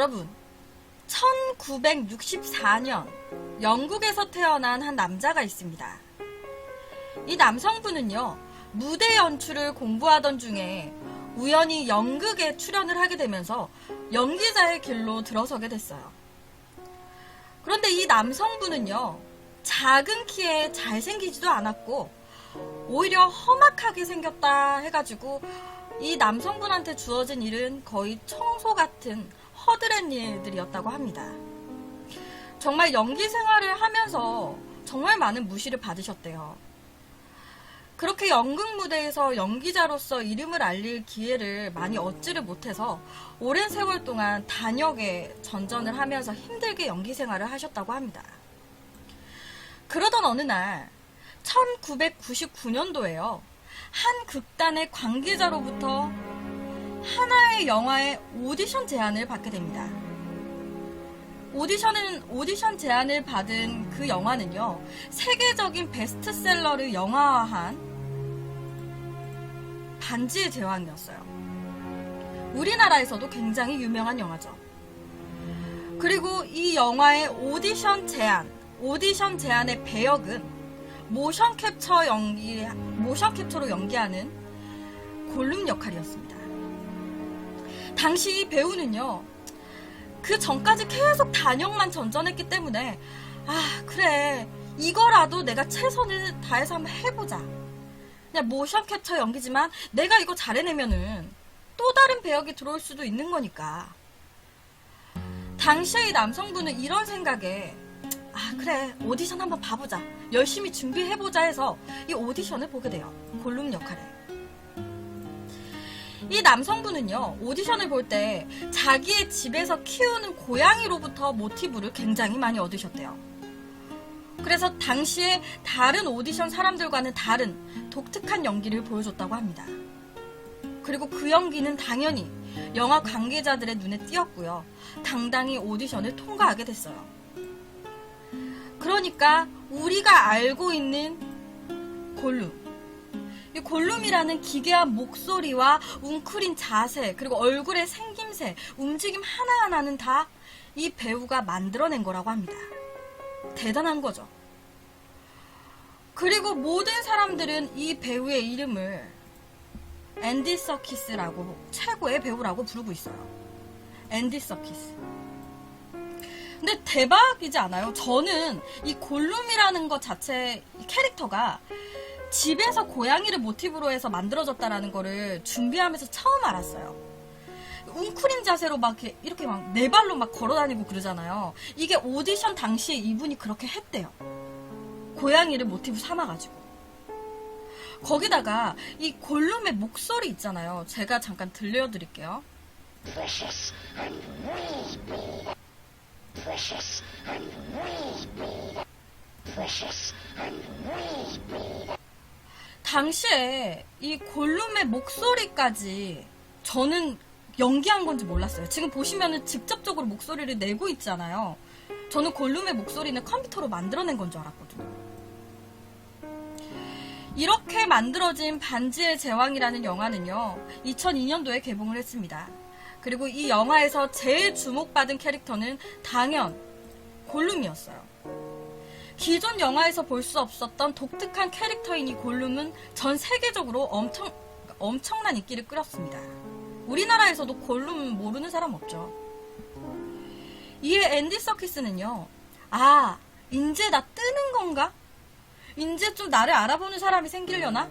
여러분, 1964년 영국에서 태어난 한 남자가 있습니다. 이 남성분은요, 무대 연출을 공부하던 중에 우연히 연극에 출연을 하게 되면서 연기자의 길로 들어서게 됐어요. 그런데 이 남성분은요, 작은 키에 잘생기지도 않았고 오히려 험악하게 생겼다 해가지고 이 남성분한테 주어진 일은 거의 청소 같은 허드렛 일들이었다고 합니다. 정말 연기 생활을 하면서 정말 많은 무시를 받으셨대요. 그렇게 연극 무대에서 연기자로서 이름을 알릴 기회를 많이 얻지를 못해서 오랜 세월 동안 단역에 전전을 하면서 힘들게 연기 생활을 하셨다고 합니다. 그러던 어느 날 1999년도에요. 한 극단의 관계자로부터 하나의 영화의 오디션 제안을 받게 됩니다. 오디션 제안을 받은 그 영화는요, 세계적인 베스트셀러를 영화화한 반지의 제왕이었어요. 우리나라에서도 굉장히 유명한 영화죠. 그리고 이 영화의 오디션 제안의 배역은 모션 캡처로 연기하는 골룸 역할이었습니다. 당시 이 배우는요, 그 전까지 계속 단역만 전전했기 때문에 그래, 이거라도 내가 최선을 다해서 한번 해보자. 그냥 모션 캡처 연기지만 내가 이거 잘해내면은 또 다른 배역이 들어올 수도 있는 거니까. 당시에 이 남성분은 이런 생각에 그래, 오디션 한번 봐보자, 열심히 준비해보자 해서 이 오디션을 보게 돼요. 골룸 역할에. 이 남성분은요, 오디션을 볼 때 자기의 집에서 키우는 고양이로부터 모티브를 굉장히 많이 얻으셨대요. 그래서 당시에 다른 오디션 사람들과는 다른 독특한 연기를 보여줬다고 합니다. 그리고 그 연기는 당연히 영화 관계자들의 눈에 띄었고요. 당당히 오디션을 통과하게 됐어요. 그러니까 우리가 알고 있는 골룸, 이 골룸이라는 기괴한 목소리와 웅크린 자세, 그리고 얼굴의 생김새, 움직임 하나하나는 다 이 배우가 만들어낸 거라고 합니다. 대단한 거죠. 그리고 모든 사람들은 이 배우의 이름을 앤디 서키스라고, 최고의 배우라고 부르고 있어요. 앤디 서키스. 근데 대박이지 않아요? 저는 이 골룸이라는 것 자체, 이 캐릭터가 집에서 고양이를 모티브로 해서 만들어졌다라는 거를 준비하면서 처음 알았어요. 웅크린 자세로 막 이렇게 막 네 발로 막 걸어다니고 그러잖아요. 이게 오디션 당시에 이분이 그렇게 했대요. 고양이를 모티브 삼아가지고. 거기다가 이 골룸의 목소리 있잖아요. 제가 잠깐 들려드릴게요. Precious and weepy. Precious and weepy. Precious and weepy. 당시에 이 골룸의 목소리까지 저는 연기한 건지 몰랐어요. 지금 보시면은 직접적으로 목소리를 내고 있잖아요. 저는 골룸의 목소리는 컴퓨터로 만들어낸 건 줄 알았거든요. 이렇게 만들어진 반지의 제왕이라는 영화는요, 2002년도에 개봉을 했습니다. 그리고 이 영화에서 제일 주목받은 캐릭터는 당연 골룸이었어요. 기존 영화에서 볼 수 없었던 독특한 캐릭터인 이 골룸은 전 세계적으로 엄청난 인기를 끌었습니다. 우리나라에서도 골룸 모르는 사람 없죠. 이에 앤디 서키스는요, 이제 나 뜨는 건가? 이제 좀 나를 알아보는 사람이 생기려나?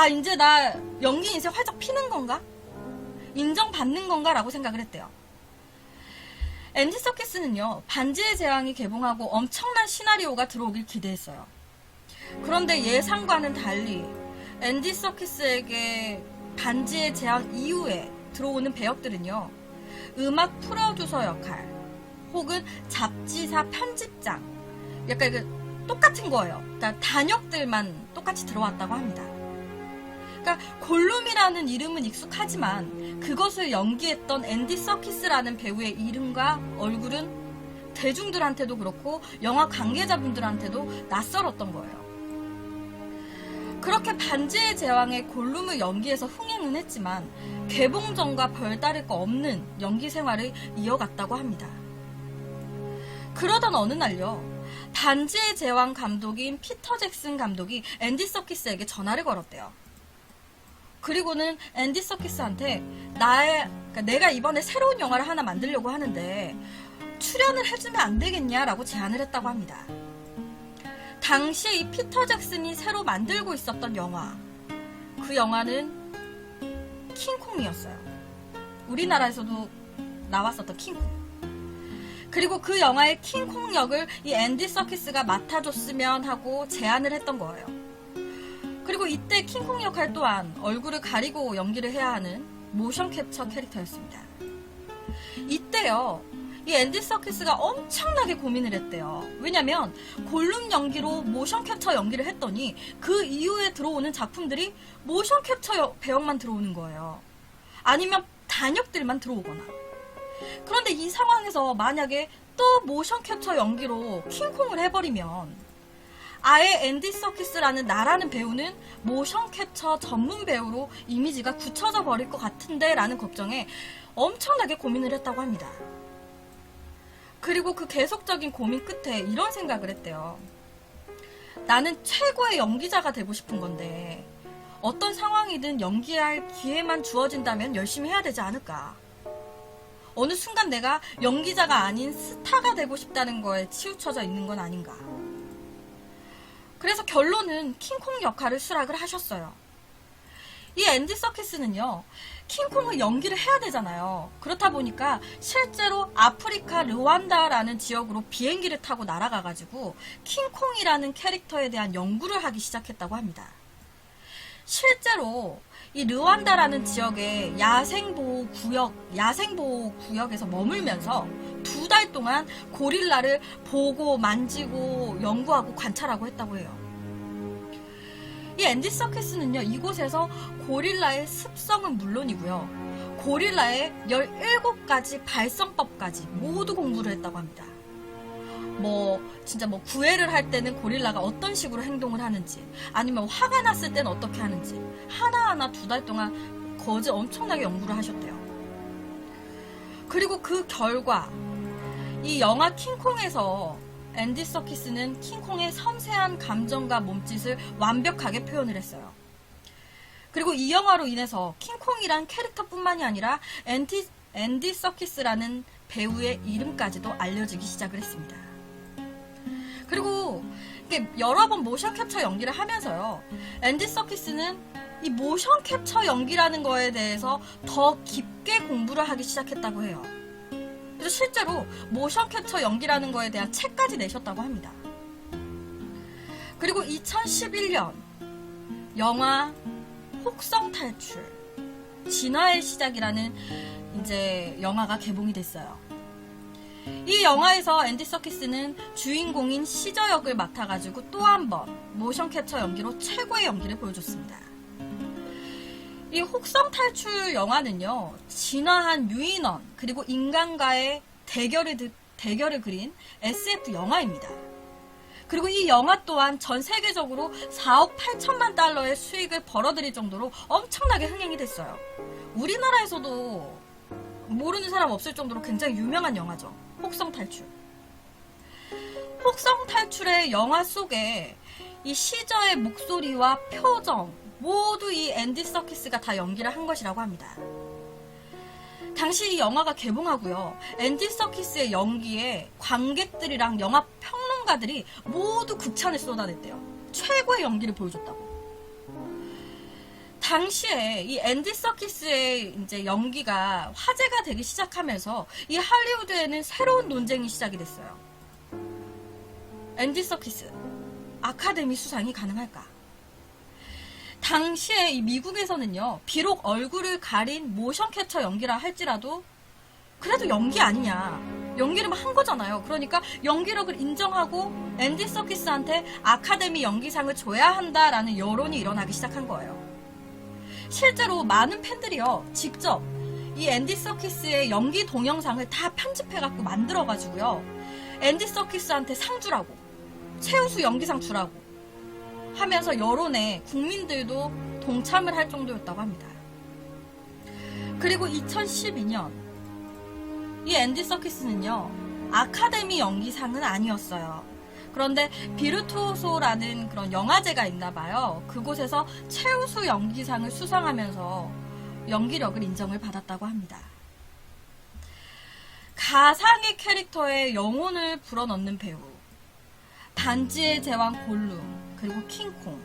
이제 나 연기 인생 활짝 피는 건가? 인정받는 건가? 라고 생각을 했대요. 앤디 서키스는요, 반지의 제왕이 개봉하고 엄청난 시나리오가 들어오길 기대했어요. 그런데 예상과는 달리 앤디 서키스에게 반지의 제왕 이후에 들어오는 배역들은요, 음악 프로듀서 역할 혹은 잡지사 편집장, 약간 똑같은 거예요. 그러니까 단역들만 똑같이 들어왔다고 합니다. 그러니까 골룸이라는 이름은 익숙하지만 그것을 연기했던 앤디 서키스라는 배우의 이름과 얼굴은 대중들한테도 그렇고 영화 관계자분들한테도 낯설었던 거예요. 그렇게 반지의 제왕의 골룸을 연기해서 흥행은 했지만 개봉 전과 별다를 거 없는 연기 생활을 이어갔다고 합니다. 그러던 어느 날요, 반지의 제왕 감독인 피터 잭슨 감독이 앤디 서키스에게 전화를 걸었대요. 그리고는 앤디 서키스한테 내가 이번에 새로운 영화를 하나 만들려고 하는데 출연을 해주면 안 되겠냐라고 제안을 했다고 합니다. 당시에 이 피터 잭슨이 새로 만들고 있었던 영화, 그 영화는 킹콩이었어요. 우리나라에서도 나왔었던 킹콩. 그리고 그 영화의 킹콩 역을 이 앤디 서키스가 맡아줬으면 하고 제안을 했던 거예요. 그리고 이때 킹콩 역할 또한 얼굴을 가리고 연기를 해야 하는 모션 캡처 캐릭터였습니다. 이때요, 이 앤디 서키스가 엄청나게 고민을 했대요. 왜냐면 골룸 연기로 모션 캡처 연기를 했더니 그 이후에 들어오는 작품들이 모션 캡처 배역만 들어오는 거예요. 아니면 단역들만 들어오거나. 그런데 이 상황에서 만약에 또 모션 캡처 연기로 킹콩을 해버리면 아예 앤디 서키스라는 나라는 배우는 모션 캡처 전문 배우로 이미지가 굳혀져 버릴 것 같은데 라는 걱정에 엄청나게 고민을 했다고 합니다. 그리고 그 계속적인 고민 끝에 이런 생각을 했대요. 나는 최고의 연기자가 되고 싶은 건데 어떤 상황이든 연기할 기회만 주어진다면 열심히 해야 되지 않을까. 어느 순간 내가 연기자가 아닌 스타가 되고 싶다는 거에 치우쳐져 있는 건 아닌가. 그래서 결론은 킹콩 역할을 수락을 하셨어요. 이 앤디 서키스는요, 킹콩을 연기를 해야 되잖아요. 그렇다 보니까 실제로 아프리카 르완다라는 지역으로 비행기를 타고 날아가가지고 킹콩이라는 캐릭터에 대한 연구를 하기 시작했다고 합니다. 실제로 이 르완다라는 지역의 야생보호구역에서 머물면서 2달 동안 고릴라를 보고 만지고 연구하고 관찰하고 했다고 해요. 이 앤디 서키스는요, 이곳에서 고릴라의 습성은 물론이고요, 고릴라의 17가지 발성법까지 모두 공부를 했다고 합니다. 진짜 구애를 할 때는 고릴라가 어떤 식으로 행동을 하는지, 아니면 화가 났을 때는 어떻게 하는지, 하나하나 2달 동안 거지 엄청나게 연구를 하셨대요. 그리고 그 결과, 이 영화 킹콩에서 앤디 서키스는 킹콩의 섬세한 감정과 몸짓을 완벽하게 표현을 했어요. 그리고 이 영화로 인해서 킹콩이란 캐릭터뿐만이 아니라 앤디 서키스라는 배우의 이름까지도 알려지기 시작을 했습니다. 그리고 여러 번 모션 캡처 연기를 하면서요, 앤디 서키스는 이 모션 캡처 연기라는 거에 대해서 더 깊게 공부를 하기 시작했다고 해요. 그래서 실제로 모션 캡처 연기라는 거에 대한 책까지 내셨다고 합니다. 그리고 2011년 영화 혹성 탈출, 진화의 시작이라는 이제 영화가 개봉이 됐어요. 이 영화에서 앤디 서키스는 주인공인 시저 역을 맡아가지고 또 한 번 모션 캡처 연기로 최고의 연기를 보여줬습니다. 이 혹성 탈출 영화는요, 진화한 유인원 그리고 인간과의 대결을 그린 SF 영화입니다. 그리고 이 영화 또한 전 세계적으로 4억 8천만 달러의 수익을 벌어들일 정도로 엄청나게 흥행이 됐어요. 우리나라에서도 모르는 사람 없을 정도로 굉장히 유명한 영화죠. 혹성 탈출. 혹성 탈출의 영화 속에 이 시저의 목소리와 표정 모두 이 앤디 서키스가 다 연기를 한 것이라고 합니다. 당시 이 영화가 개봉하고요, 앤디 서키스의 연기에 관객들이랑 영화 평론가들이 모두 극찬을 쏟아냈대요. 최고의 연기를 보여줬다고. 당시에 이 앤디 서키스의 이제 연기가 화제가 되기 시작하면서 이 할리우드에는 새로운 논쟁이 시작이 됐어요. 앤디 서키스 아카데미 수상이 가능할까? 당시에 이 미국에서는요, 비록 얼굴을 가린 모션 캡처 연기라 할지라도 그래도 연기 아니냐, 연기를 한 거잖아요. 그러니까 연기력을 인정하고 앤디 서키스한테 아카데미 연기상을 줘야 한다라는 여론이 일어나기 시작한 거예요. 실제로 많은 팬들이요, 직접 이 앤디 서키스의 연기 동영상을 다 편집해갖고 만들어가지고요, 앤디 서키스한테 상 주라고, 최우수 연기상 주라고 하면서 여론에 국민들도 동참을 할 정도였다고 합니다. 그리고 2012년 이 앤디 서키스는요, 아카데미 연기상은 아니었어요. 그런데 비르투오소라는 그런 영화제가 있나봐요. 그곳에서 최우수 연기상을 수상하면서 연기력을 인정을 받았다고 합니다. 가상의 캐릭터에 영혼을 불어넣는 배우, 반지의 제왕 골룸, 그리고 킹콩,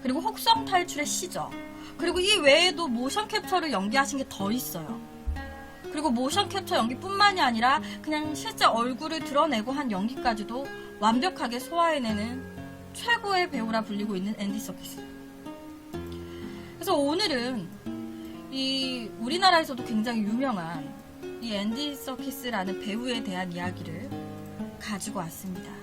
그리고 혹성 탈출의 시저, 그리고 이 외에도 모션 캡처를 연기하신 게 더 있어요. 그리고 모션 캡처 연기뿐만이 아니라 그냥 실제 얼굴을 드러내고 한 연기까지도 완벽하게 소화해내는 최고의 배우라 불리고 있는 앤디 서키스. 그래서 오늘은 이 우리나라에서도 굉장히 유명한 이 앤디 서키스라는 배우에 대한 이야기를 가지고 왔습니다.